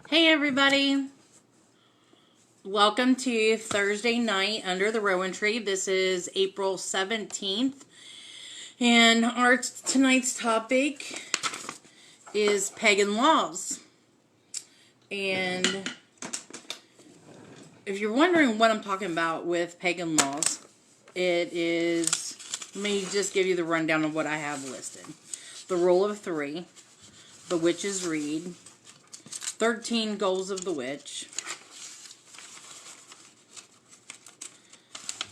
Hey everybody, welcome to Thursday night under the Rowan tree. This is April 17th and our tonight's topic is pagan laws. And if you're wondering what I'm talking about with pagan laws, it is, let me just give you the rundown of what I have listed. The rule of three, the witch's reed, 13 goals of the witch.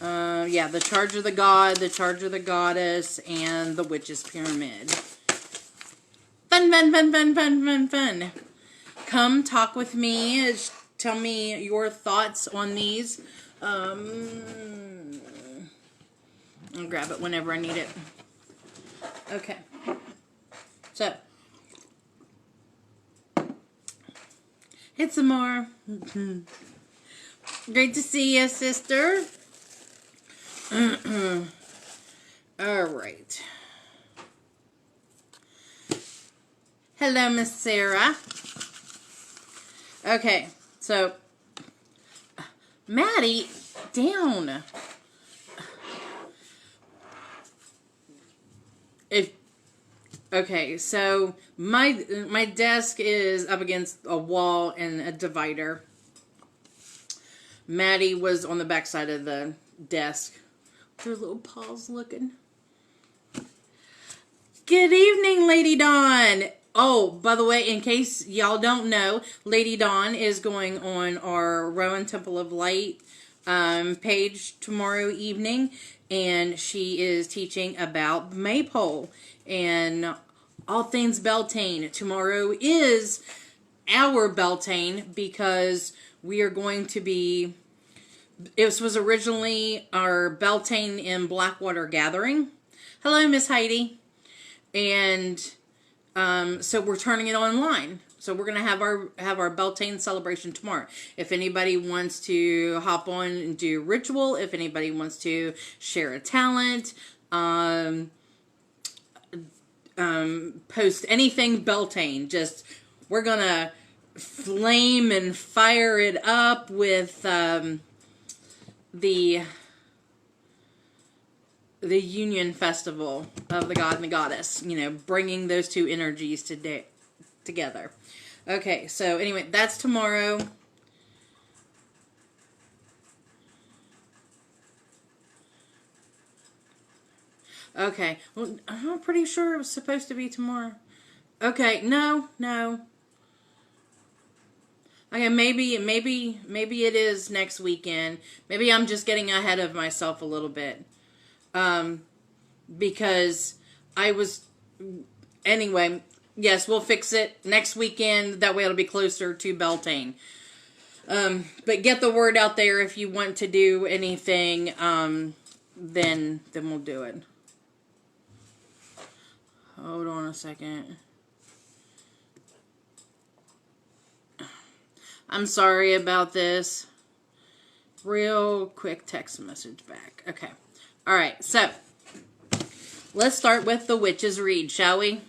The charge of the god, the charge of the goddess, and the witch's pyramid. Fun, fun, fun, fun, fun, fun, fun. Come talk with me. Tell me your thoughts on these. I'll grab it whenever I need it. Okay. So. It's some more. Great to see you, sister. All right. Hello, Miss Sarah. Okay, so Maddie, down. Okay, so my desk is up against a wall and a divider. Maddie was on the back side of the desk. Her little paws looking. Good evening, Lady Dawn. Oh, by the way, in case y'all don't know, Lady Dawn is going on our Rowan Temple of Light page tomorrow evening, and she is teaching about the maypole and all things Beltane. Tomorrow is our Beltane because we are going to be, this was originally our Beltane in Blackwater Gathering. Hello, Miss Heidi. And so we're turning it online. So we're going to have our Beltane celebration tomorrow. If anybody wants to hop on and do ritual, if anybody wants to share a talent, post anything Beltane, just we're going to flame and fire it up with the Union Festival of the God and the Goddess, you know, bringing those two energies together. Okay, so anyway, that's tomorrow. Okay, well, I'm pretty sure it was supposed to be tomorrow. Okay, no. Okay, maybe it is next weekend. Maybe I'm just getting ahead of myself a little bit. Because I was, anyway, yes, we'll fix it next weekend. That way it'll be closer to Beltane. But get the word out there if you want to do anything, then we'll do it. Hold on a second. I'm sorry about this. Real quick text message back. Okay. Alright, so let's start with the witch's reed, shall we?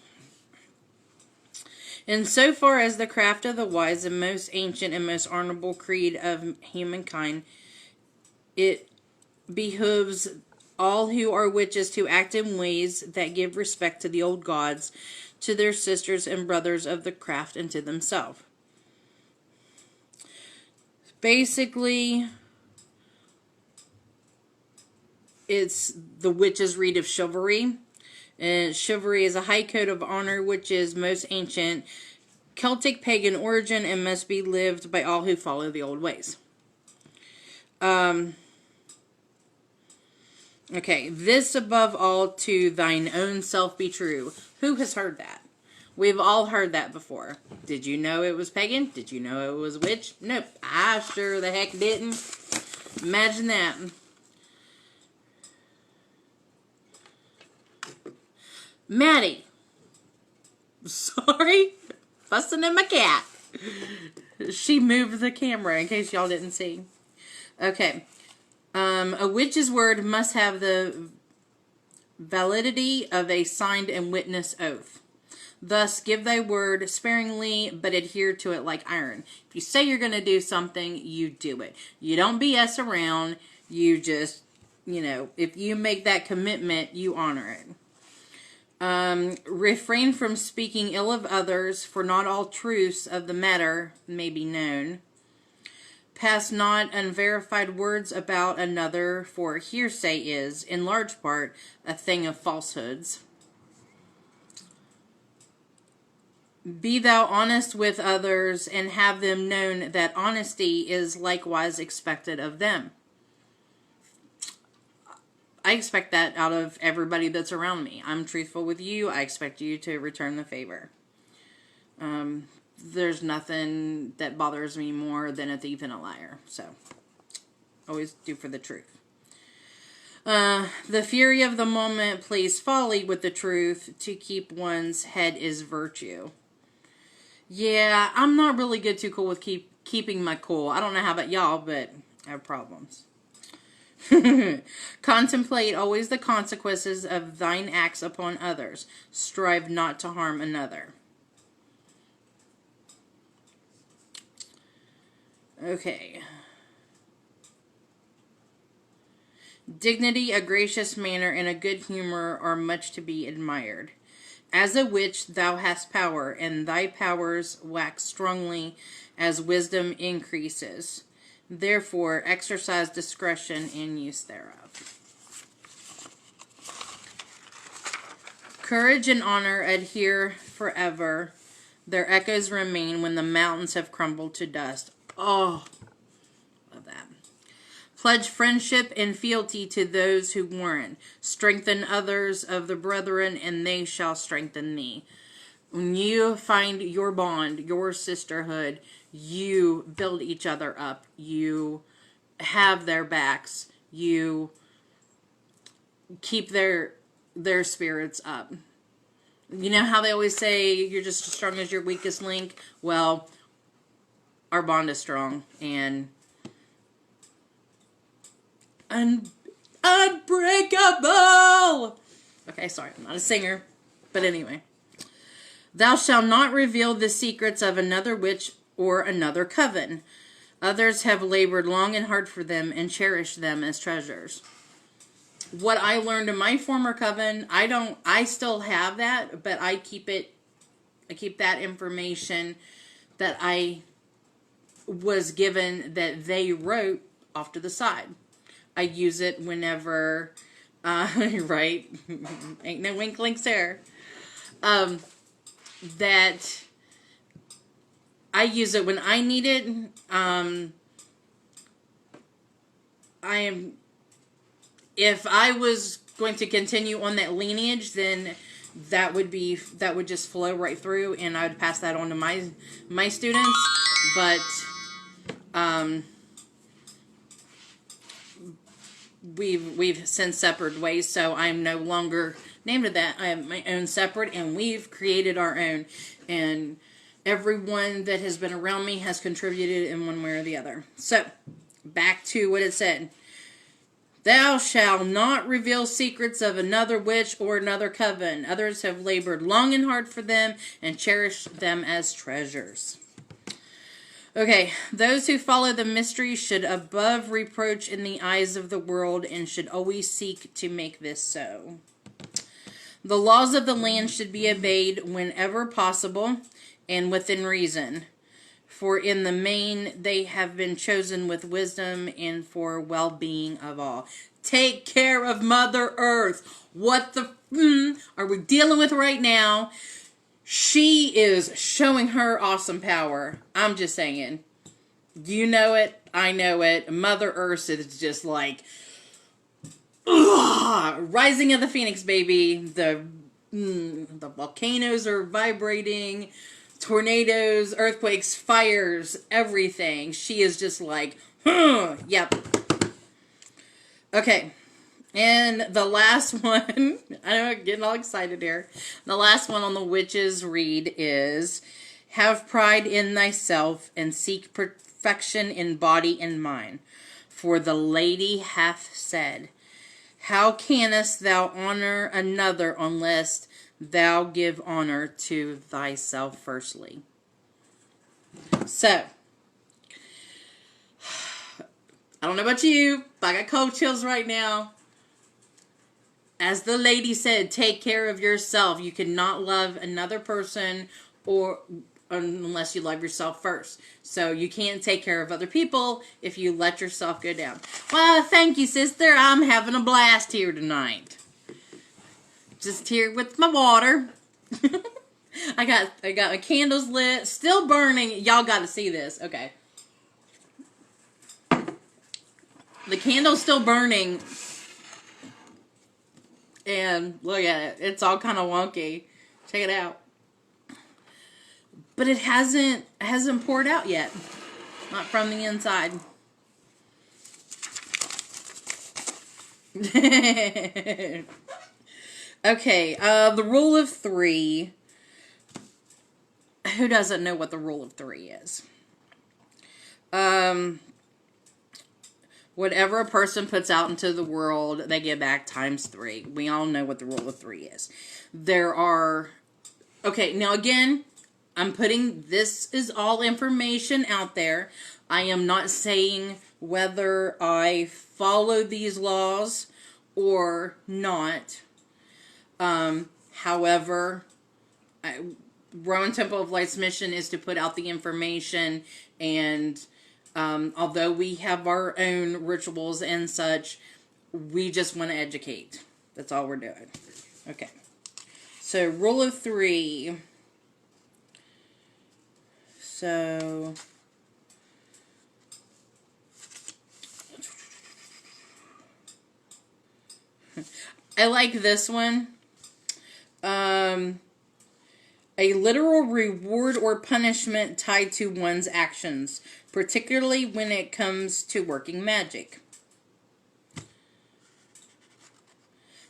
And so far as the craft of the wise and most ancient and most honorable creed of humankind, it behooves all who are witches to act in ways that give respect to the old gods, to their sisters and brothers of the craft, and to themselves. Basically, it's the witch's reed of chivalry. And chivalry is a high code of honor which is most ancient, Celtic pagan origin, and must be lived by all who follow the old ways. Okay, this above all to thine own self be true. Who has heard that? We've all heard that before. Did you know it was pagan? Did you know it was witch? Nope, I sure the heck didn't. Imagine that. Maddie. Sorry. Fussing at my cat. She moved the camera in case y'all didn't see. Okay. A witch's word must have the validity of a signed and witnessed oath. Thus, give thy word sparingly, but adhere to it like iron. If you say you're going to do something, you do it. You don't BS around. You just, if you make that commitment, you honor it. Refrain from speaking ill of others, for not all truths of the matter may be known. Pass not unverified words about another, for hearsay is, in large part, a thing of falsehoods. Be thou honest with others, and have them known that honesty is likewise expected of them. I expect that out of everybody that's around me. I'm truthful with you. I expect you to return the favor. There's nothing that bothers me more than a thief and a liar. So, always do for the truth. The fury of the moment plays folly with the truth. To keep one's head is virtue. Yeah, I'm not really good too cool with keeping my cool. I don't know how about y'all, but I have problems. Contemplate always the consequences of thine acts upon others. Strive not to harm another. Okay. Dignity, a gracious manner, and a good humor are much to be admired. As a witch thou hast power, and thy powers wax strongly as wisdom increases. Therefore, exercise discretion in use thereof. Courage and honor adhere forever. Their echoes remain when the mountains have crumbled to dust. Oh, love that. Pledge friendship and fealty to those who warn. Strengthen others of the brethren, and they shall strengthen thee. When you find your bond, your sisterhood, you build each other up. You have their backs. You keep their spirits up. You know how they always say you're just as strong as your weakest link? Well, our bond is strong and unbreakable. Okay, sorry, I'm not a singer, but anyway. Thou shalt not reveal the secrets of another witch or another coven. Others have labored long and hard for them and cherished them as treasures. What I learned in my former coven, I still have that, but I keep that information that I was given that they wrote off to the side. I use it whenever, right? Ain't no wink links there. That I use it when I need it. If I was going to continue on that lineage, then that would just flow right through, and I would pass that on to my students. But we've since separated ways, so I'm no longer named to that. I have my own separate, and we've created our own. And everyone that has been around me has contributed in one way or the other. So, back to what it said. Thou shalt not reveal secrets of another witch or another coven. Others have labored long and hard for them and cherished them as treasures. Okay, those who follow the mystery should above reproach in the eyes of the world and should always seek to make this so. The laws of the land should be obeyed whenever possible and within reason. For in the main, they have been chosen with wisdom and for well-being of all. Take care of Mother Earth. What the are we dealing with right now? She is showing her awesome power. I'm just saying. You know it. I know it. Mother Earth is just like, rising of the phoenix, baby. The volcanoes are vibrating. Tornadoes, earthquakes, fires, everything. She is just like, yep. Okay. And the last one, I know I'm getting all excited here. The last one on the witches read is, have pride in thyself and seek perfection in body and mind. For the lady hath said, how canst thou honor another unless thou give honor to thyself firstly. So, I don't know about you, but I got cold chills right now. As the lady said, take care of yourself. You cannot love another person or unless you love yourself first. So you can't take care of other people if you let yourself go down. Well, thank you, sister. I'm having a blast here tonight. Just here with my water. I got my candles lit, still burning. Y'all got to see this. Okay. The candle's still burning. And look at it. It's all kind of wonky. Check it out. But it hasn't poured out yet. Not from the inside. Okay, the rule of 3. Who doesn't know what the rule of 3 is? Whatever a person puts out into the world, they get back times 3. We all know what the rule of 3 is. There are... Okay, now again, I'm putting... This is all information out there. I am not saying whether I follow these laws or not. However, Rowan Temple of Light's mission is to put out the information, and although we have our own rituals and such, we just want to educate. That's all we're doing. Okay. So, rule of 3. So, I like this one. A literal reward or punishment tied to one's actions, particularly when it comes to working magic.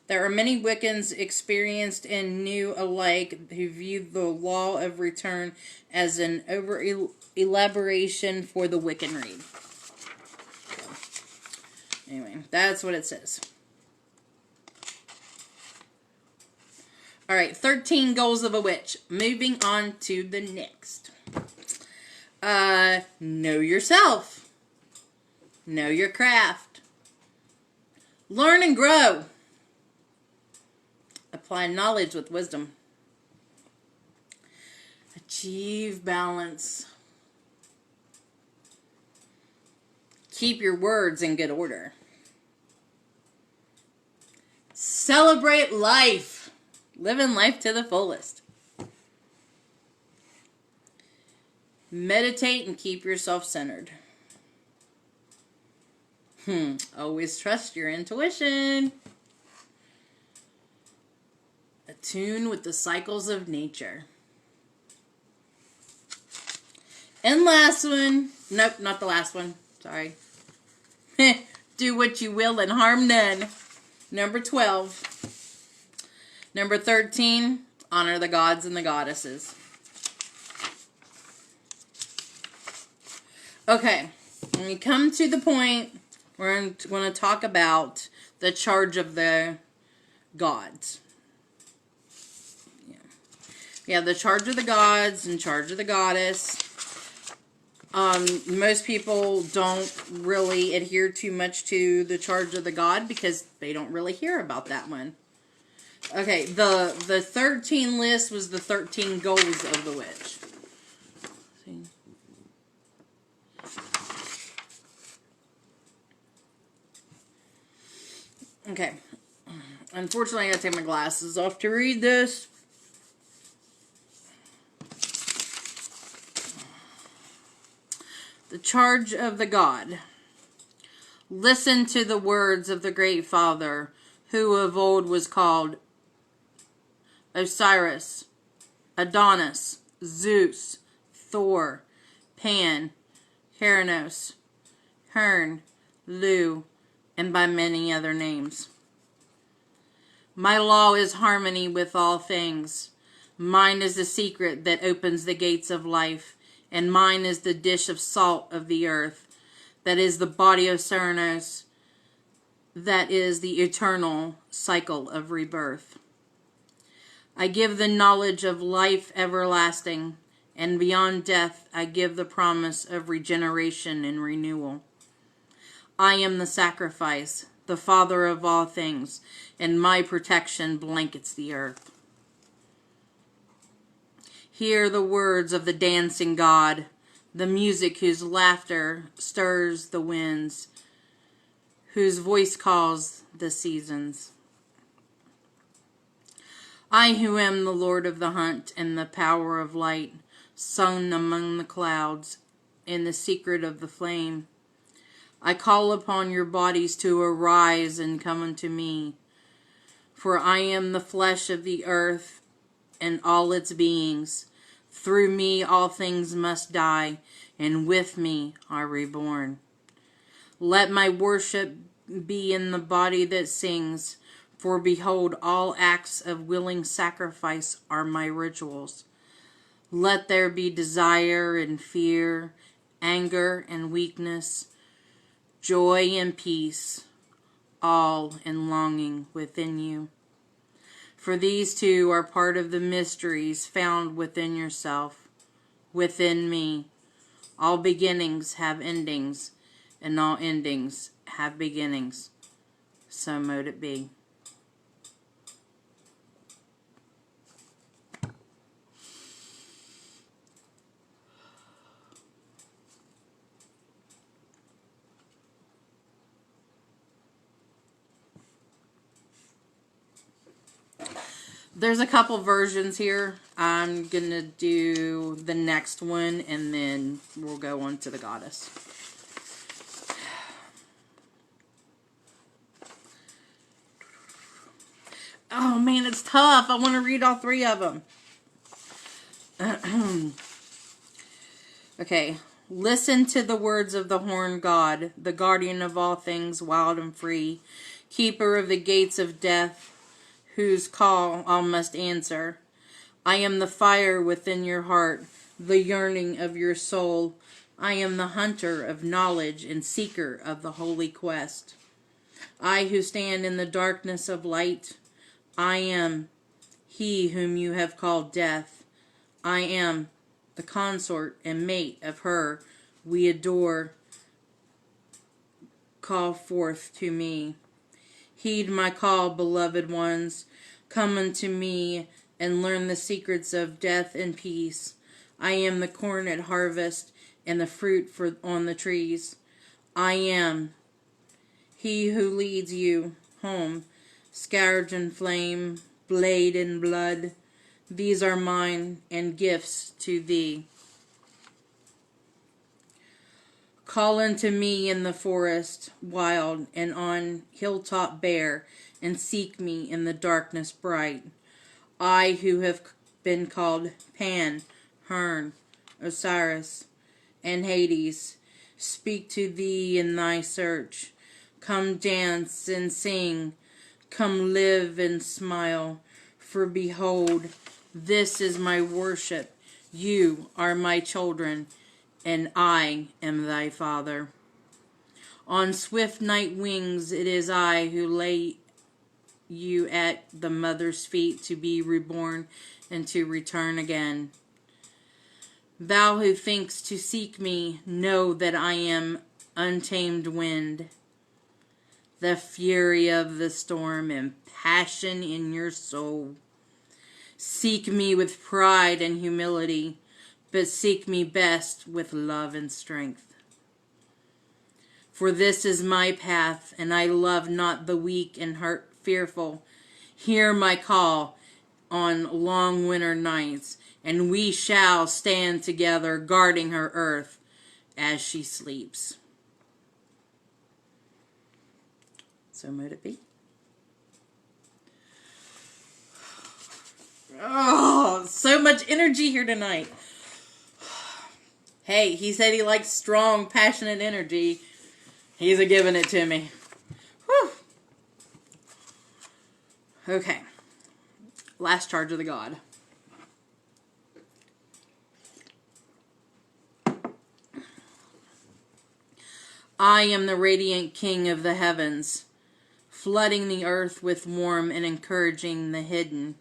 There are many Wiccans, experienced and new alike, who view the law of return as an over-elaboration for the Wiccan read. So, anyway, that's what it says. Alright, 13 goals of a witch. Moving on to the next. Know yourself. Know your craft. Learn and grow. Apply knowledge with wisdom. Achieve balance. Keep your words in good order. Celebrate life. Living life to the fullest. Meditate and keep yourself centered. Always trust your intuition. Attune with the cycles of nature. And last one. Nope, not the last one. Sorry. Do what you will and harm none. Number 12. Number 13, honor the gods and the goddesses. Okay, when we come to the point, we're going to talk about the charge of the gods. Yeah, the charge of the gods and charge of the goddess. Most people don't really adhere too much to the charge of the god because they don't really hear about that one. Okay, the 13 list was the 13 goals of the witch. See? Okay. Unfortunately, I gotta take my glasses off to read this. The charge of the god. Listen to the words of the great father, who of old was called Osiris, Adonis, Zeus, Thor, Pan, Heranos, Hern, Lu, and by many other names. My law is harmony with all things. Mine is the secret that opens the gates of life, and mine is the dish of salt of the earth, that is the body of Ceranos, that is the eternal cycle of rebirth. I give the knowledge of life everlasting, and beyond death I give the promise of regeneration and renewal. I am the sacrifice, the Father of all things, and my protection blankets the earth. Hear the words of the dancing God, the music whose laughter stirs the winds, whose voice calls the seasons. I who am the Lord of the hunt and the power of light, sown among the clouds in the secret of the flame. I call upon your bodies to arise and come unto me, for I am the flesh of the earth and all its beings. Through me all things must die, and with me are reborn. Let my worship be in the body that sings, for behold, all acts of willing sacrifice are my rituals. Let there be desire and fear, anger and weakness, joy and peace, all in longing within you. For these two are part of the mysteries found within yourself, within me. All beginnings have endings, and all endings have beginnings. So mote it be. There's a couple versions here. I'm going to do the next one, and then we'll go on to the goddess. Oh, man, it's tough. I want to read all three of them. Okay. Listen to the words of the horned God, the guardian of all things wild and free, keeper of the gates of death, whose call all must answer. I am the fire within your heart, the yearning of your soul. I am the hunter of knowledge and seeker of the holy quest. I who stand in the darkness of light. I am he whom you have called death. I am the consort and mate of her we adore. Call forth to me. Heed my call, beloved ones. Come unto me and learn the secrets of death and peace. I am the corn at harvest and the fruit on the trees. I am he who leads you home, scourge and flame, blade and blood. These are mine and gifts to thee. Call unto me in the forest wild and on hilltop bare, and seek me in the darkness bright. I who have been called Pan, Hern, Osiris, and Hades, speak to thee in thy search. Come dance and sing, come live and smile, for behold, this is my worship. You are my children, and I am thy father. On swift night wings it is I who lay you at the mother's feet to be reborn and to return again. Thou who thinkst to seek me, know that I am untamed wind, the fury of the storm and passion in your soul. Seek me with pride and humility, but seek me best with love and strength. For this is my path, and I love not the weak and heart fearful. Hear my call on long winter nights, and we shall stand together guarding her earth as she sleeps. So mote it be. Oh, so much energy here tonight. Hey, he said he likes strong, passionate energy. He's giving it to me. Whew. Okay. Last charge of the god. I am the radiant king of the heavens, flooding the earth with warmth and encouraging the hidden.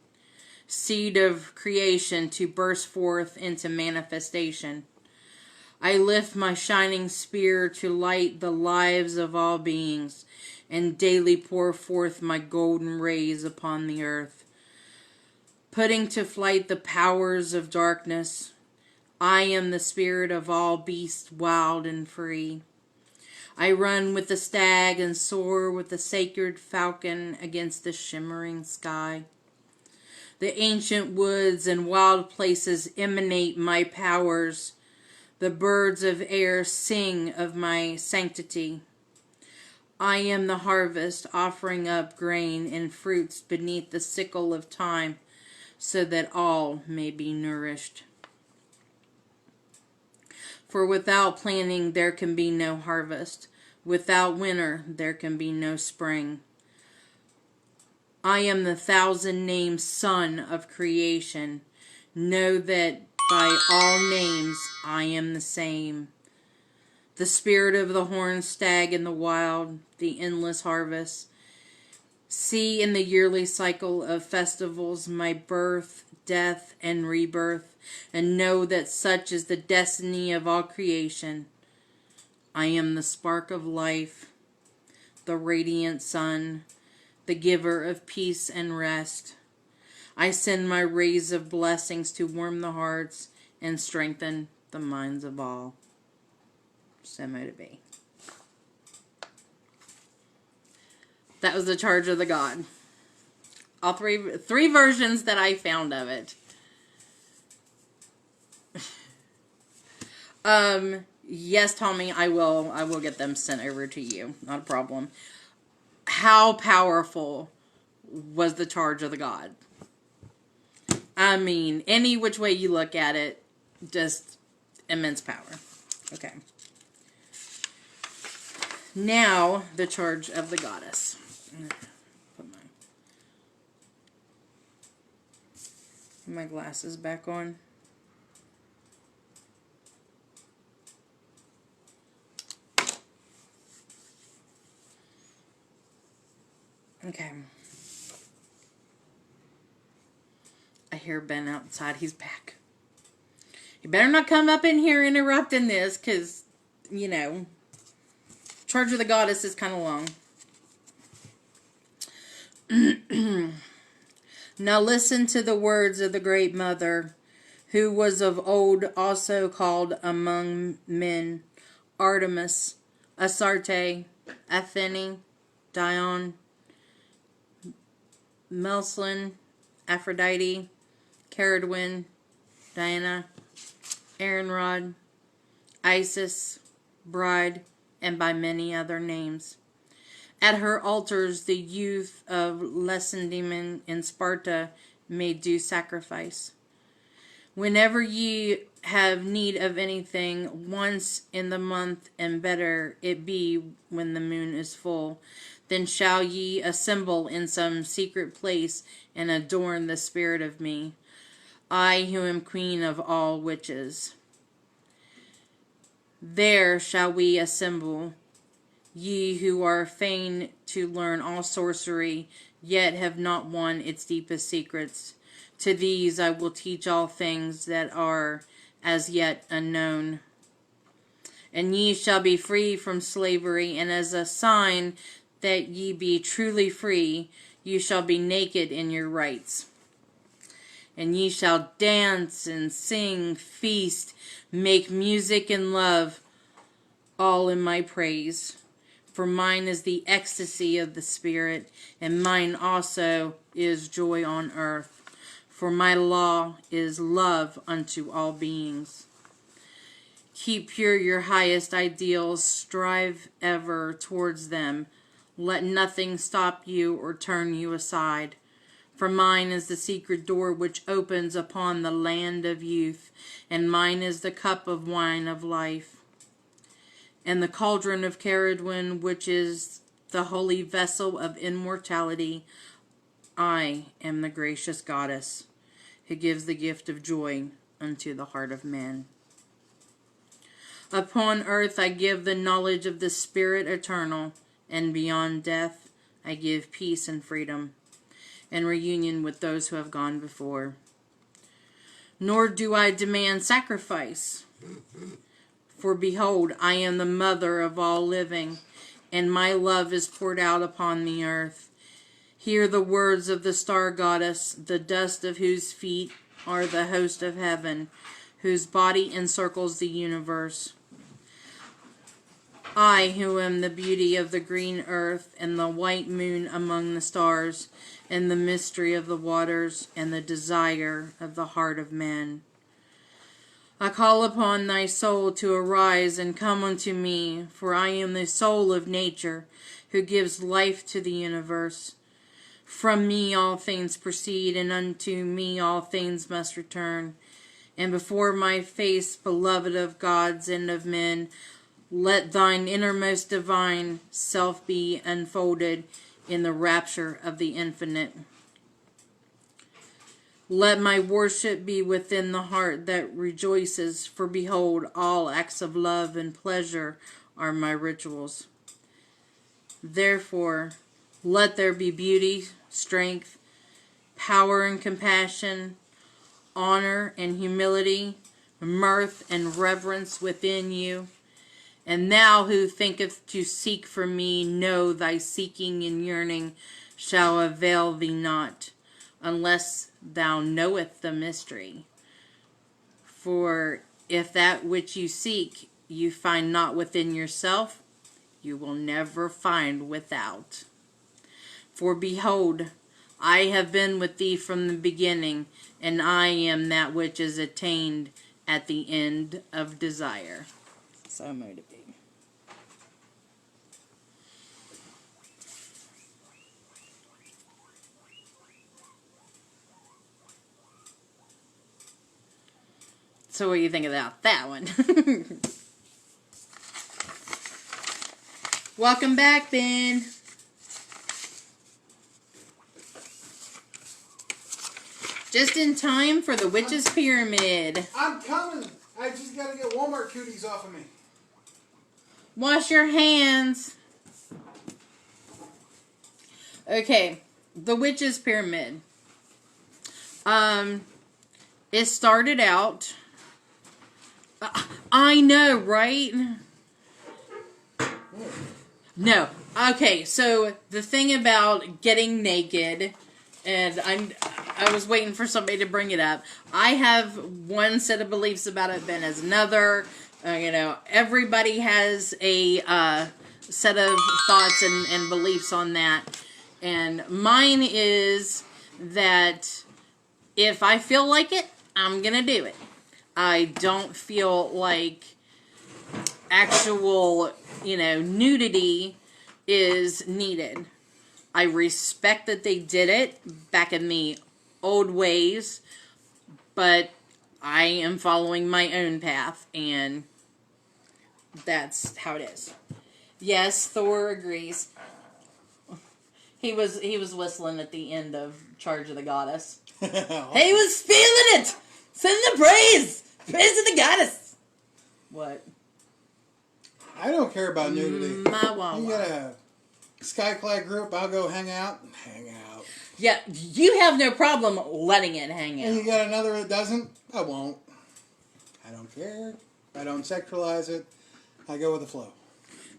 seed of creation to burst forth into manifestation. I lift my shining spear to light the lives of all beings, and daily pour forth my golden rays upon the earth, putting to flight the powers of darkness. I am the spirit of all beasts wild and free. I run with the stag and soar with the sacred falcon against the shimmering sky. The ancient woods and wild places emanate my powers. The birds of air sing of my sanctity. I am the harvest, offering up grain and fruits beneath the sickle of time, so that all may be nourished. For without planting there can be no harvest. Without winter there can be no spring. I am the thousand-named Son of creation. Know that by all names I am the same. The spirit of the horned stag in the wild, the endless harvest. See in the yearly cycle of festivals my birth, death, and rebirth, and know that such is the destiny of all creation. I am the spark of life, the radiant sun, the giver of peace and rest. I send my rays of blessings to warm the hearts and strengthen the minds of all. So may it be. That was the charge of the God. All three versions that I found of it. Yes, Tommy, I will get them sent over to you. Not a problem. How powerful was the charge of the God? I mean, any which way you look at it, just immense power. Okay. Now, the charge of the goddess. Put my glasses back on. Okay. I hear Ben outside. He's back. You better not come up in here interrupting this, because, you know, charge of the goddess is kind of long. Now listen to the words of the great mother, who was of old also called among men Artemis, Astarte, Athene, Dion, Melslin, Aphrodite, Caradwin, Diana, Aaronrod, Isis, Bride, and by many other names. At her altars the youth of Lacedaemon in Sparta made due sacrifice. Whenever ye have need of anything, once in the month, and better it be when the moon is full, then shall ye assemble in some secret place and adorn the spirit of me, I who am queen of all witches. There shall we assemble, ye who are fain to learn all sorcery, yet have not won its deepest secrets. To these I will teach all things that are as yet unknown. And ye shall be free from slavery, and as a sign that ye be truly free, you shall be naked in your rights. And ye shall dance and sing, feast, make music and love, all in my praise. For mine is the ecstasy of the Spirit, and mine also is joy on earth. For my law is love unto all beings. Keep pure your highest ideals, strive ever towards them. Let nothing stop you or turn you aside. For mine is the secret door which opens upon the land of youth, and mine is the cup of wine of life. And the cauldron of Caradwin, which is the holy vessel of immortality, I am the gracious goddess, who gives the gift of joy unto the heart of man. Upon earth I give the knowledge of the Spirit eternal, and beyond death I give peace and freedom. and reunion with those who have gone before. Nor do I demand sacrifice. For behold, I am the mother of all living, and my love is poured out upon the earth. Hear the words of the star goddess, the dust of whose feet are the host of heaven, whose body encircles the universe. I, who am the beauty of the green earth, and the white moon among the stars, and the mystery of the waters, and the desire of the heart of men. I call upon thy soul to arise and come unto me, for I am the soul of nature, who gives life to the universe. From me all things proceed, and unto me all things must return. And before my face, beloved of gods and of men, let thine innermost divine self be unfolded in the rapture of the infinite. Let my worship be within the heart that rejoices, for behold, all acts of love and pleasure are my rituals. Therefore, let there be beauty, strength, power and compassion, honor and humility, mirth and reverence within you. And thou who thinketh to seek for me, know thy seeking and yearning shall avail thee not, unless thou knoweth the mystery. For if that which you seek you find not within yourself, you will never find without. For behold, I have been with thee from the beginning, and I am that which is attained at the end of desire. So motivating. So what do you think about that one? Welcome back, Ben. Just in time for the Witch's Pyramid. I'm coming. I just gotta get Walmart cooties off of me. Wash your hands. Okay, the Witch's Pyramid. It started out... I know, right? No. Okay, so the thing about getting naked, and I was waiting for somebody to bring it up. I have one set of beliefs about it, Ben has another. Everybody has a set of thoughts and beliefs on that. And mine is that if I feel like it, I'm gonna do it. I don't feel like actual, nudity is needed. I respect that they did it back in the old ways, but I am following my own path, and that's how it is. Yes, Thor agrees. He was whistling at the end of Charge of the Goddess. He was feeling it! Send the praise! Praise to the goddess! What? I don't care about nudity. My wawa. You got a Skyclad group, I'll go hang out. Hang out. Yeah, you have no problem letting it hang out. And you got another that doesn't? I won't. I don't care. I don't sexualize it. I go with the flow.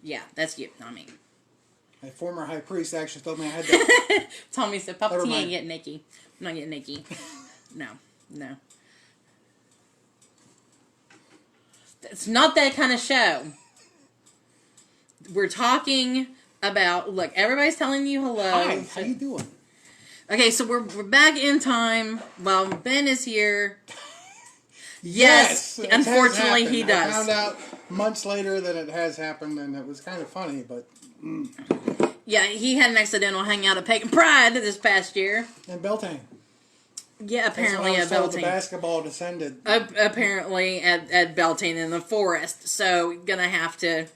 Yeah, that's you, not me. My former high priest actually told me I had to... Tommy said, Papa T ain't getting naked. I'm not getting naked. No. It's not that kind of show. We're talking about... Look, everybody's telling you hello. Hi, how you doing? Okay, so we're back in time. Well, Ben is here. Yes, unfortunately he does. I found out months later that it has happened, and it was kind of funny, but... Yeah, he had an accidental hangout at Pagan Pride this past year. In Beltane. Yeah, apparently at Beltane. The basketball descended. Apparently at Beltane in the forest. So, gonna have to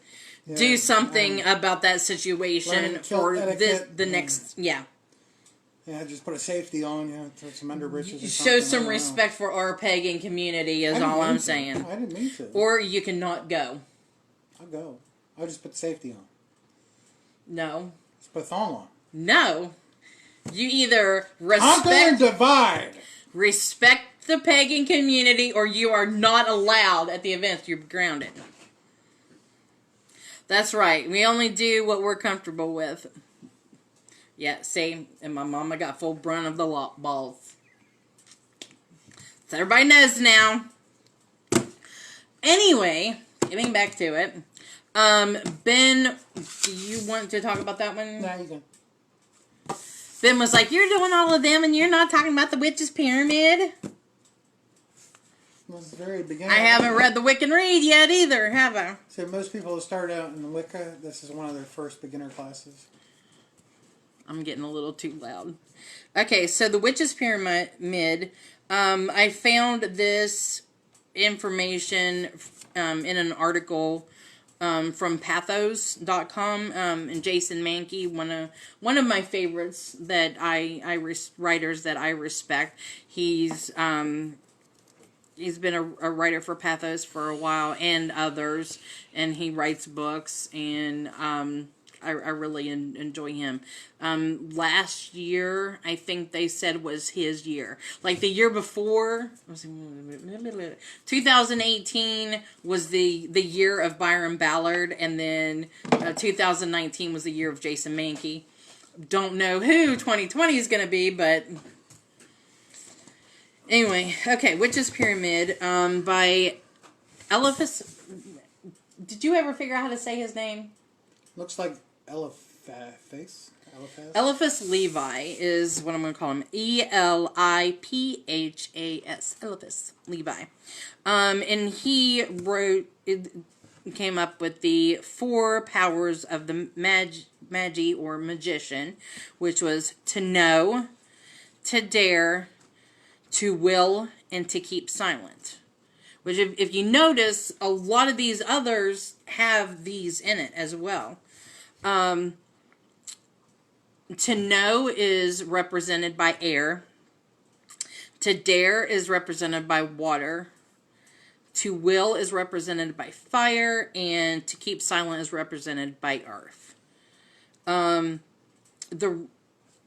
do something about that situation for the next... Yeah. Yeah, just put a safety on, throw some underbreeches or something. Show some respect for our pagan community is all I'm saying. I didn't mean to. Or you can not go. I'll go. I'll just put the safety on. No. Just put a thong on. No. You either Conquer and respect the pagan community, or you are not allowed at the events. You're grounded. That's right. We only do what we're comfortable with. Yeah, see, and my mama got full brunt of the balls. So everybody knows now. Anyway, getting back to it. Ben, do you want to talk about that one? No, you can. Ben was like, you're doing all of them and you're not talking about the Witch's Pyramid. It was the very beginning. I haven't read the Wiccan Read yet either, have I? So most people who start out in the Wicca, this is one of their first beginner classes. I'm getting a little too loud. Okay, so the Witch's Pyramid, I found this information in an article from pathos.com, and Jason Mankey, one of my favorites that writers that I respect. He's been a writer for Pathos for a while and others, and he writes books, and I really enjoy him. Last year, I think they said was his year. Like the year before, 2018 was the year of Byron Ballard, and then 2019 was the year of Jason Mankey. Don't know who 2020 is going to be, but anyway, okay, Witch's Pyramid by Eliphas. Did you ever figure out how to say his name? Looks like Eliphas. Eliphas Levi is what I'm going to call him. Eliphas. Eliphas Levi. And he came up with the 4 powers of the magi or magician, which was to know, to dare, to will, and to keep silent. Which, if you notice, a lot of these others have these in it as well. To know is represented by air. To dare is represented by water. To will is represented by fire. And to keep silent is represented by earth. And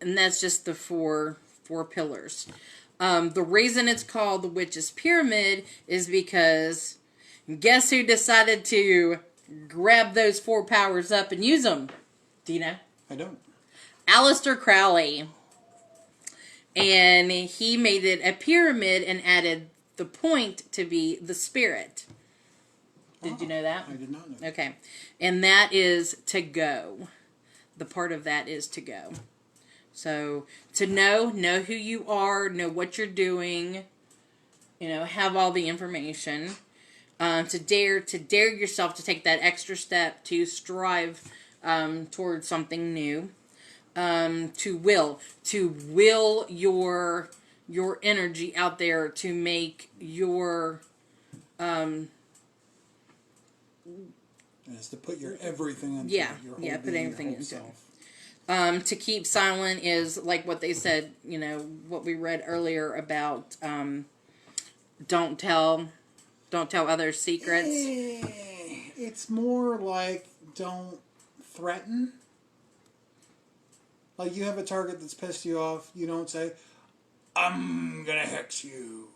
that's just the four pillars. The reason it's called the Witch's Pyramid is because guess who decided to grab those 4 powers up and use them? Do you know? I don't. Aleister Crowley. And he made it a pyramid and added the point to be the spirit. Did you know that? I did not know. Okay. And that is to go. The part of that is to go. So, to know who you are, know what you're doing, have all the information. To dare yourself to take that extra step to strive towards something new. To will your energy out there to make your is to put your everything into it. Your put everything into it. To keep silent is like what they said, what we read earlier about don't tell others secrets. It's more like don't threaten. Like you have a target that's pissed you off, you don't say, I'm gonna hex you.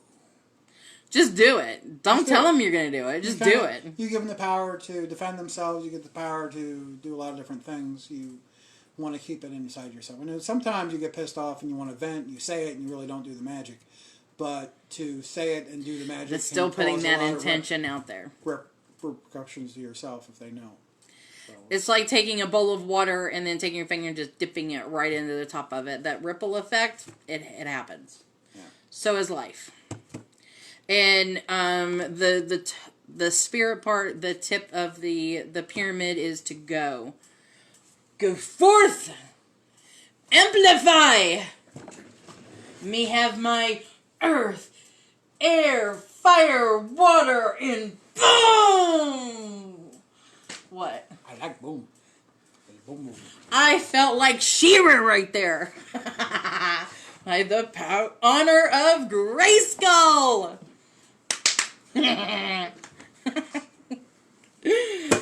Just do it. Don't tell them you're gonna do it. Just do it. You give them the power to defend themselves, you get the power to do a lot of different things. You want to keep it inside yourself. And sometimes you get pissed off and you want to vent, you say it and you really don't do the magic. But to say it and do the magic, it's still putting that intention out there. Repercussions to yourself if they know. So. It's like taking a bowl of water and then taking your finger and just dipping it right into the top of it. That ripple effect, it happens. Yeah. So is life. And the spirit part, the tip of the pyramid is to go. Go forth! Amplify! Me have my earth, air, fire, water, and boom! What? I like boom. Boom, boom. I felt like She-Ra right there. By the honor of Grayskull!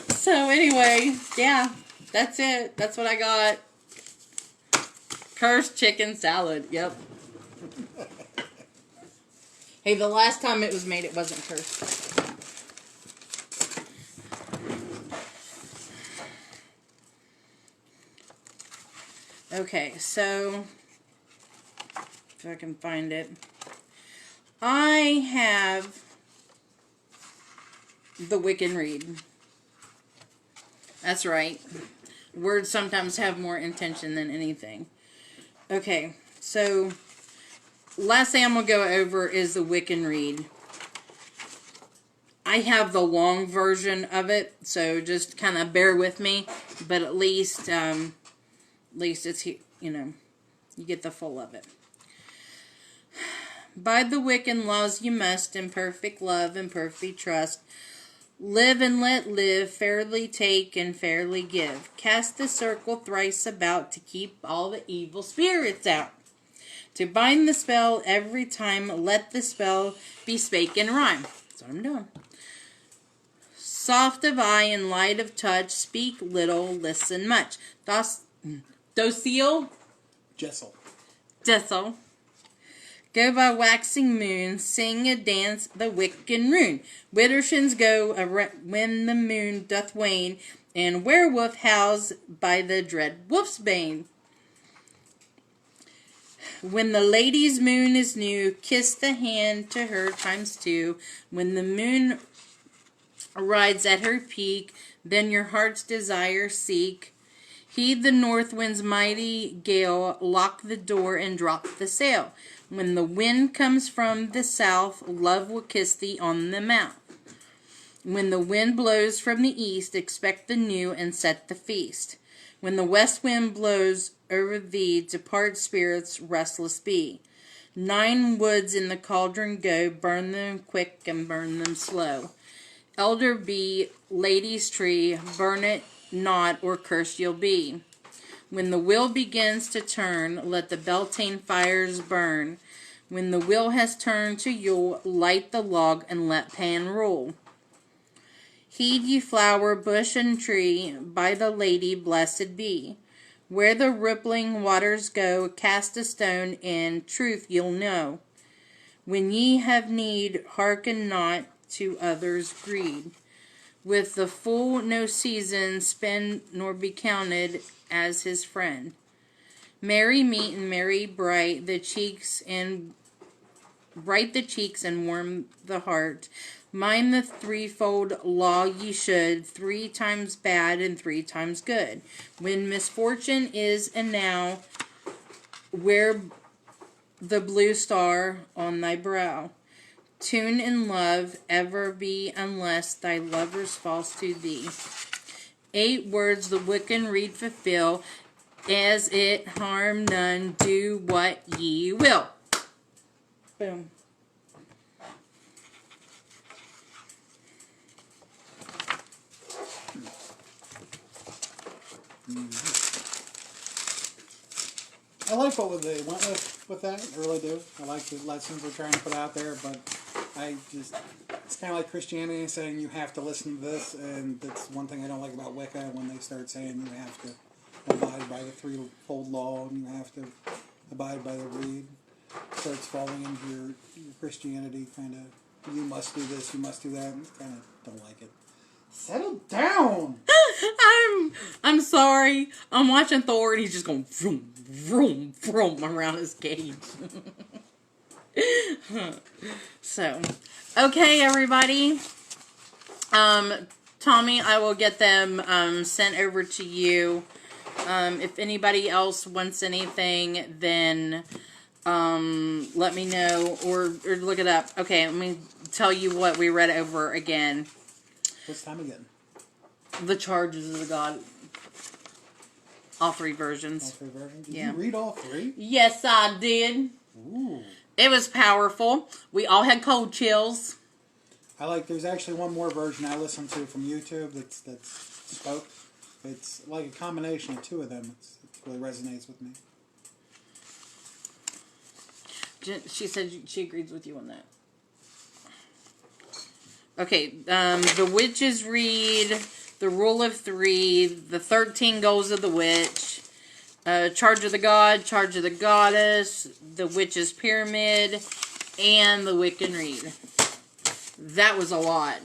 So anyway, yeah. That's it. That's what I got. Cursed chicken salad. Yep. Hey, the last time it was made, it wasn't cursed. Okay, so if I can find it, I have the Wiccan Reed. That's right. Words sometimes have more intention than anything. Okay, so last thing I'm going to go over is the Wiccan Reed. I have the long version of it, so just kind of bear with me. But at least it's, you know, you get the full of it. By the Wiccan laws you must, in perfect love and perfect trust, live and let live, fairly take and fairly give. Cast the circle thrice about to keep all the evil spirits out. To bind the spell every time, let the spell be spake in rhyme. That's what I'm doing. Soft of eye and light of touch, speak little, listen much. Docile? Jessel. Jessel. Go by waxing moon, sing a dance the Wiccan rune. Widdershins go when the moon doth wane, and werewolf howls by the dread wolf's bane. When the lady's moon is new, kiss the hand to her times two. When the moon rides at her peak, then your heart's desire seek. Heed the north wind's mighty gale, lock the door and drop the sail. When the wind comes from the south, love will kiss thee on the mouth. When the wind blows from the east, expect the new and set the feast. When the west wind blows over thee, depart spirits, restless be. 9 woods in the cauldron go, burn them quick and burn them slow. Elder be, lady's tree, burn it not or cursed you'll be. When the wheel begins to turn, let the Beltane fires burn. When the wheel has turned to Yule, light the log and let Pan rule. Heed ye flower, bush, and tree, by the lady blessed be. Where the rippling waters go, cast a stone, and truth you'll know. When ye have need, hearken not to others' greed. With the fool no season spend, nor be counted as his friend. Merry meet and merry bright the cheeks, and bright the cheeks and warm the heart. Mind the threefold law ye should, 3 times bad and 3 times good. When misfortune is and now, wear the blue star on thy brow. Tune in love ever be, unless thy lover's false to thee. 8 words the Wiccan Reed fulfill, as it harm none, do what ye will. Boom. I like what they went with that. I really do. I like the lessons they're trying to put out there, but it's kind of like Christianity saying you have to listen to this, and that's one thing I don't like about Wicca, when they start saying you have to abide by the threefold law and you have to abide by the reed. Starts falling into your Christianity, kind of, you must do this, you must do that, and kind of don't like it. Settle down! I'm sorry. I'm watching Thor and he's just going vroom, vroom, vroom around his cage. So, okay, everybody. Tommy, I will get them sent over to you. If anybody else wants anything, then let me know or look it up. Okay, let me tell you what we read over again. What's time again? The Charges of the God. All 3 versions. All 3 versions? Did you read all 3? Yes, I did. Ooh. It was powerful. We all had cold chills. There's actually one more version I listened to from YouTube that's spoke. It's like a combination of 2 of them. It really resonates with me. She said she agrees with you on that. Okay, the Witches Read, the Rule of 3, the 13 Goals of the Witch, Charge of the God, Charge of the Goddess, the Witch's Pyramid, and the Wiccan Reed. That was a lot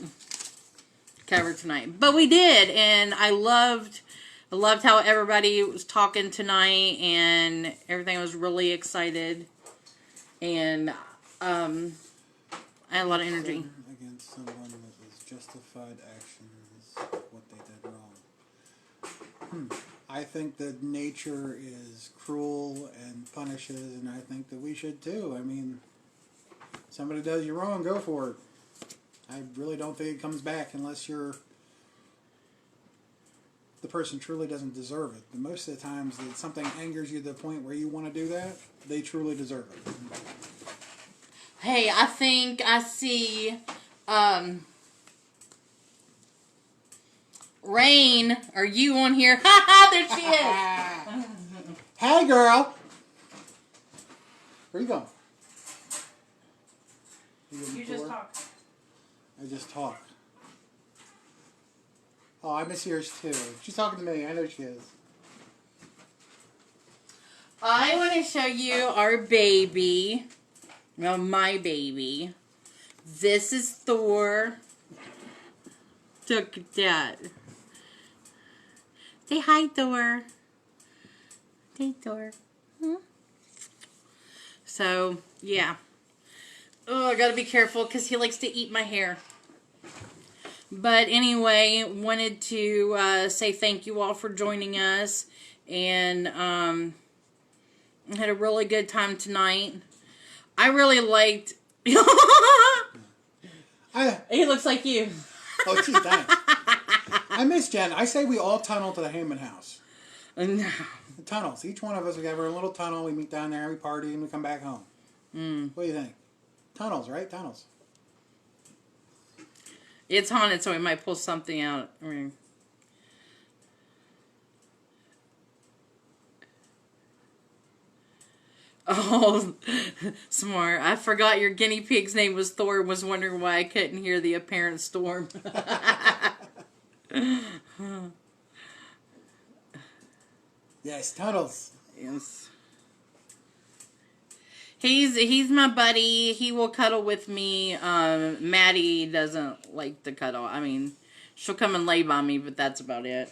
covered tonight, but we did, and I loved how everybody was talking tonight, and everything was really excited, and I had a lot of energy. Against someone that was justified actions, what they did wrong. I think that nature is cruel and punishes, and I think that we should too. I mean, somebody does you wrong, go for it. I really don't think it comes back unless the person truly doesn't deserve it. But most of the times that something angers you to the point where you want to do that, they truly deserve it. Hey, I think I see Rain. Are you on here? Ha ha, there she is. Hey girl! Where you going? You just talk. I just talk. Oh, I miss yours too. She's talking to me. I know she is. I want to show you our baby. Well, my baby. This is Thor. Look at that. Say hi, Thor. Hey, Thor. Hmm? So, yeah. Oh, I gotta be careful because he likes to eat my hair. But anyway, wanted to say thank you all for joining us. And had a really good time tonight. I really liked... He looks like you. Oh, gee, thanks. I miss Jen. I say we all tunnel to the Heyman house. No. The tunnels. Each one of us, we have our little tunnel. We meet down there, we party, and we come back home. What do you think? Tunnels, right? Tunnels. It's haunted, so we might pull something out. Oh, smart. I forgot your guinea pig's name was Thor and was wondering why I couldn't hear the apparent storm. Yes, tunnels. Yes. He's my buddy. He will cuddle with me. Maddie doesn't like to cuddle. I mean, she'll come and lay by me, but that's about it.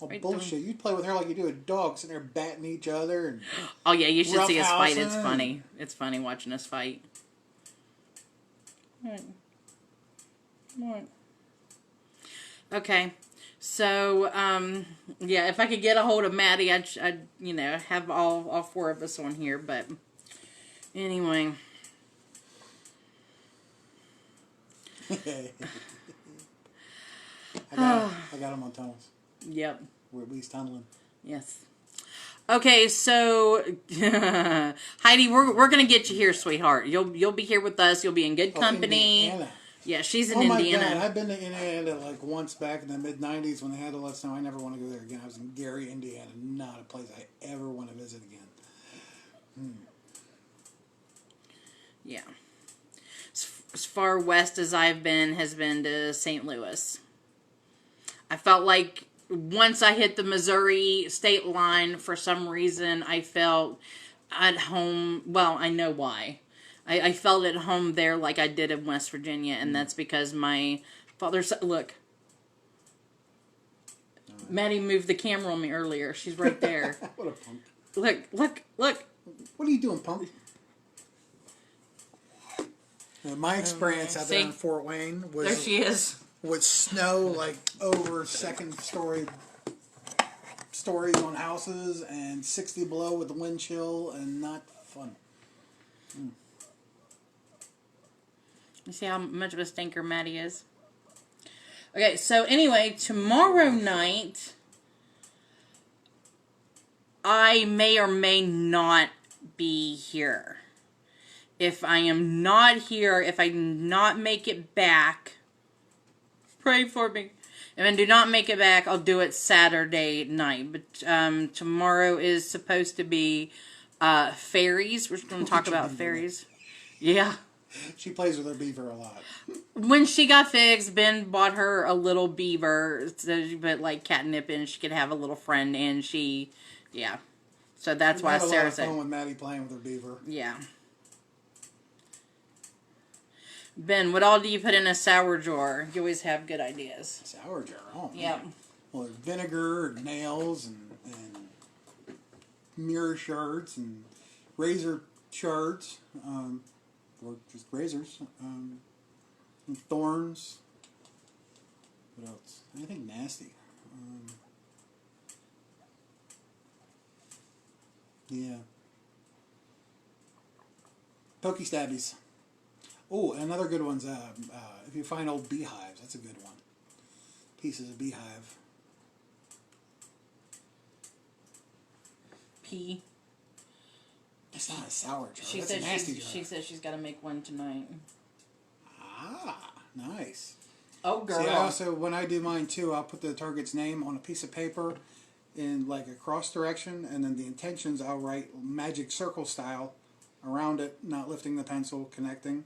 Oh, right, bullshit. You play with her like you do with dogs, sitting there batting each other. And oh, yeah, you should see us fight. It's funny. It's funny watching us fight. What? What? Okay. So, yeah, if I could get a hold of Maddie, I'd you know, have all four of us on here, but anyway. I got him on tunnels. Yep. We're at least tunneling. Yes. Okay, so Heidi, we're gonna get you here, sweetheart. You'll be here with us. You'll be in good company. Indiana. Yeah, she's in Indiana. Oh my God, I've been to Indiana like once back in the mid-90s when they had to let us know. I never want to go there again. I was in Gary, Indiana. Not a place I ever want to visit again. Yeah. As far west as I've been has been to St. Louis. I felt like once I hit the Missouri state line, for some reason, I felt at home. Well, I know why. I felt at home there like I did in West Virginia, and that's because my father's... Look. Maddie moved the camera on me earlier. She's right there. What a punk. Look. What are you doing, punk? My experience out there in Fort Wayne was... There she is. With snow like over second stories on houses and 60 below with the wind chill and not fun. You see how much of a stinker Maddie is? Okay, so anyway, tomorrow night, I may or may not be here. If I am not here, if I do not make it back, pray for me. If I do not make it back, I'll do it Saturday night. But tomorrow is supposed to be fairies. We're just going to talk about fairies. Yeah. She plays with her beaver a lot. When she got fixed, Ben bought her a little beaver, so she put like catnip in. She could have a little friend, and she Yeah. So that's why I had a lot Sarah of fun said, with Maddie playing with her beaver. yeah. Ben, what all do you put in a sour jar? You always have good ideas. Sour jar. Oh, man. Yep. Well, there's vinegar and nails and mirror shards and razor shards, or just razors, and thorns. What else? Anything nasty? Yeah. Pokey stabbies. Oh, another good one's if you find old beehives, that's a good one. Pieces of beehive. Pea. That's not a sour jar. She That's a said nasty jar. she said she's got to make one tonight. Ah, nice. Oh, girl. See, I also, when I do mine too, I'll put the target's name on a piece of paper in like a cross direction, and then the intentions I'll write magic circle style around it, not lifting the pencil, connecting,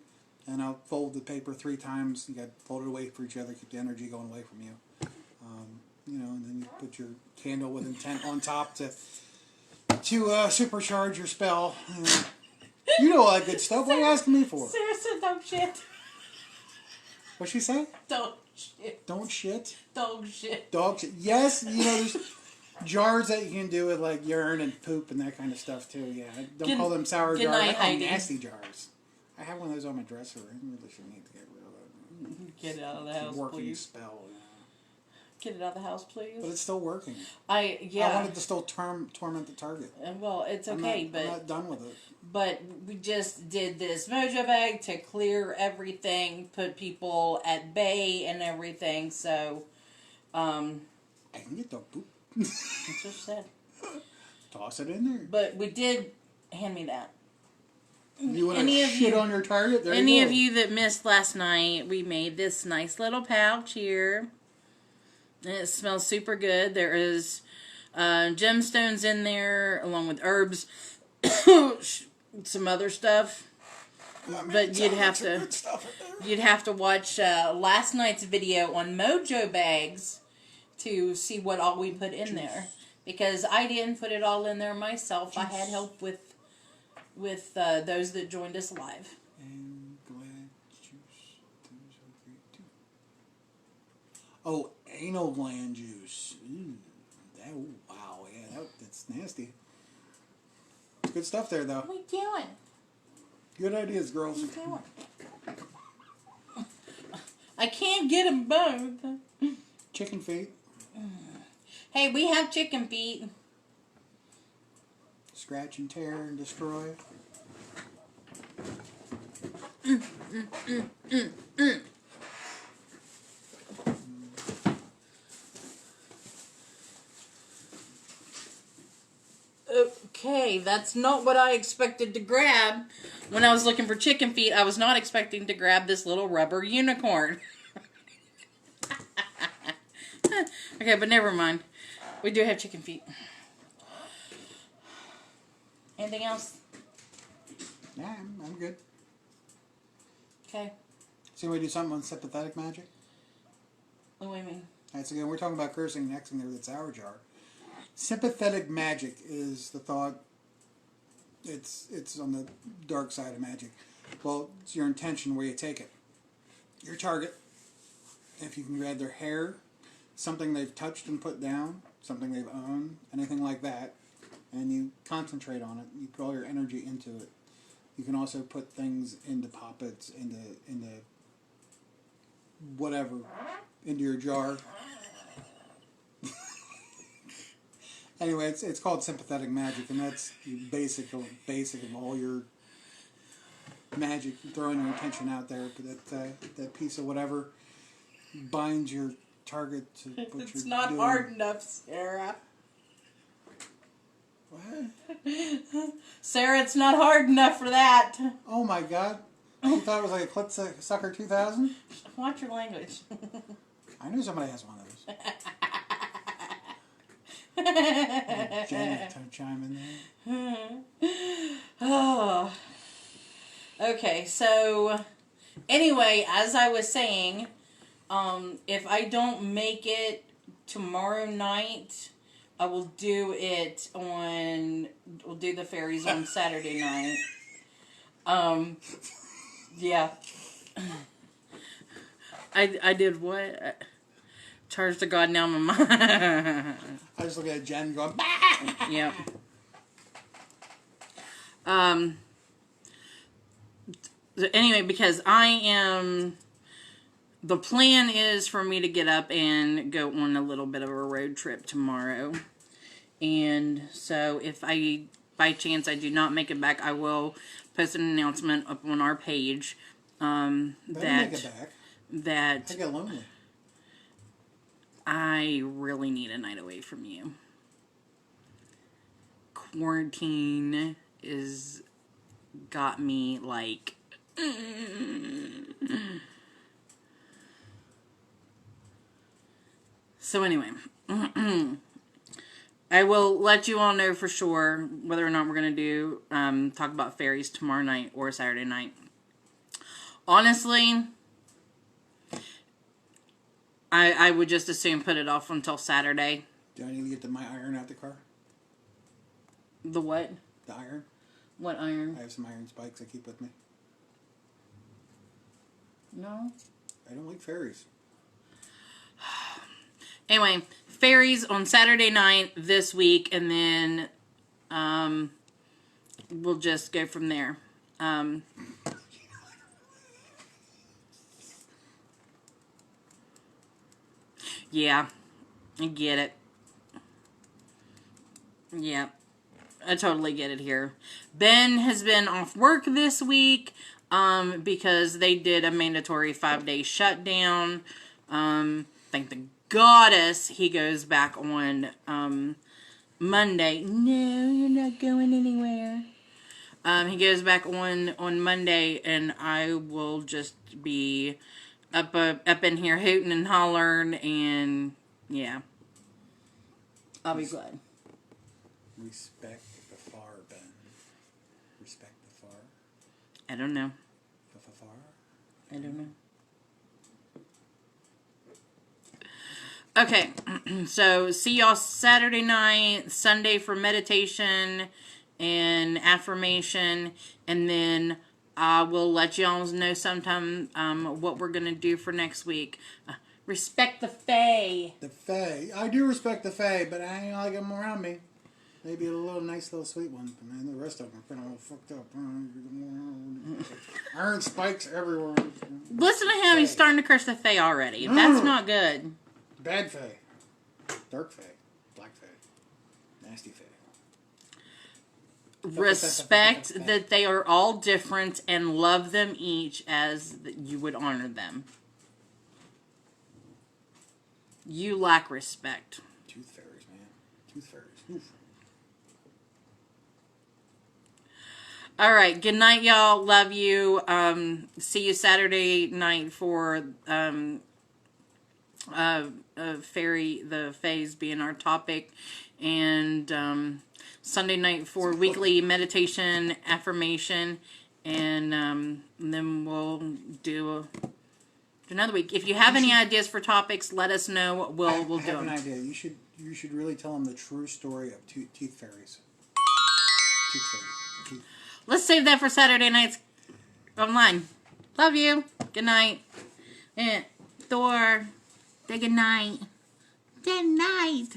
and I'll fold the paper 3 times. You got to fold it away for each other, keep the energy going away from you. You know, and then you put your candle with intent on top to supercharge your spell. You know all that good stuff. What are you asking me for? Sarah said don't shit. What'd she say? Don't shit. Don't shit? Dog shit. Dog shit. Yes, you know, there's jars that you can do with like urine and poop and that kind of stuff too. Yeah, don't call them sour jars. I call them nasty jars. I have one of those on my dresser. I really should need to get rid of it. Get it out of the house, working please. spell. Yeah. Get it out of the house, please. But it's still working. I wanted to still torment the target. Well, it's okay, I'm not done with it. But we just did this mojo bag to clear everything, put people at bay and everything. So, I can get dog poop. that's what she said. Toss it in there. But we did hand me that. You want to shit on your target? There any you go. of you that missed last night, we made this nice little pouch here. And it smells super good. There is gemstones in there, along with herbs, some other stuff. But you'd have to watch last night's video on Mojo Bags to see what all we put in there. Because I didn't put it all in there myself. I had help with those that joined us live. And glad juice. Those are great too. Oh, anal gland juice. Wow, yeah, that's nasty. Good stuff there, though. What are we doing? Good ideas, girls. What are we doing? I can't get them both. Chicken feet. Hey, we have chicken feet. Scratch and tear and destroy. Okay, that's not what I expected to grab. When I was looking for chicken feet, I was not expecting to grab this little rubber unicorn. Okay, but never mind. We do have chicken feet. Anything else? Yeah, I'm good. Okay. So we do something on sympathetic magic? What do you mean? Alright, so again, we're talking about cursing next thing there with sour jar. Sympathetic magic is the thought. It's on the dark side of magic. Well, it's your intention where you take it. Your target, if you can grab their hair, something they've touched and put down, something they've owned, anything like that, and you concentrate on it. You put all your energy into it. You can also put things into poppets, into whatever, into your jar. Anyway, it's called sympathetic magic, and that's the basic of all your magic. Throwing your attention out there, but that piece of whatever binds your target to what you're doing. It's not hard enough, Sarah. What? Sarah, it's not hard enough for that. Oh my God! You thought it was like a Clit Sucker 2000? Watch your language. I knew somebody has one of those. Janet chime in there. Oh. Okay, so anyway, as I was saying, if I don't make it tomorrow night, I will do it on. We'll do the fairies on Saturday night. Yeah. I did what? Charge to God now, my mind. I just look at Jen going, bah! Yep. Anyway, because the plan is for me to get up and go on a little bit of a road trip tomorrow. And so if by chance I do not make it back, I will post an announcement up on our page. Make it back. That I get lonely. I really need a night away from you. Quarantine is got me like so anyway, I will let you all know for sure whether or not we're going to do talk about fairies tomorrow night or Saturday night. Honestly, I would just as soon put it off until Saturday. Do I need to get my iron out the car? The what? The iron? What iron? I have some iron spikes I keep with me. No. I don't like fairies. Anyway, fairies on Saturday night this week, and then we'll just go from there. Yeah, I get it. Yeah, I totally get it here. Ben has been off work this week because they did a mandatory 5-day shutdown. Thank the goddess he goes back on Monday. No, you're not going anywhere. He goes back on Monday, and I will just be up in here hooting and hollering, and yeah, I'll be glad. Respect the far, Ben. Respect the far. I don't know. Far. I don't know. Okay, so see y'all Saturday night, Sunday for meditation and affirmation, and then I will let y'all know sometime what we're going to do for next week. Respect the Fae. The Fae. I do respect the Fae, but I ain't like them around me. Maybe a little nice little sweet one, but man, the rest of them are kind of all fucked up. Iron spikes everywhere. Listen to him, he's starting to curse the Fae already. That's not good. Bad Fae. Dark Fae. Black Fae. Nasty Fae. Respect that they are all different and love them each as you would honor them. You lack respect. Tooth fairies, man. Tooth fairies. Oof. All right. Good night, y'all. Love you. See you Saturday night for fairy, the fays being our topic, and Sunday night for weekly meditation, affirmation, and then we'll do another week. If you have any ideas for topics, let us know. We'll do them. I have an idea. You should really tell them the true story of teeth fairies. Tooth fairies. Let's save that for Saturday nights online. Love you. Good night. And Thor. Say good night. Good night.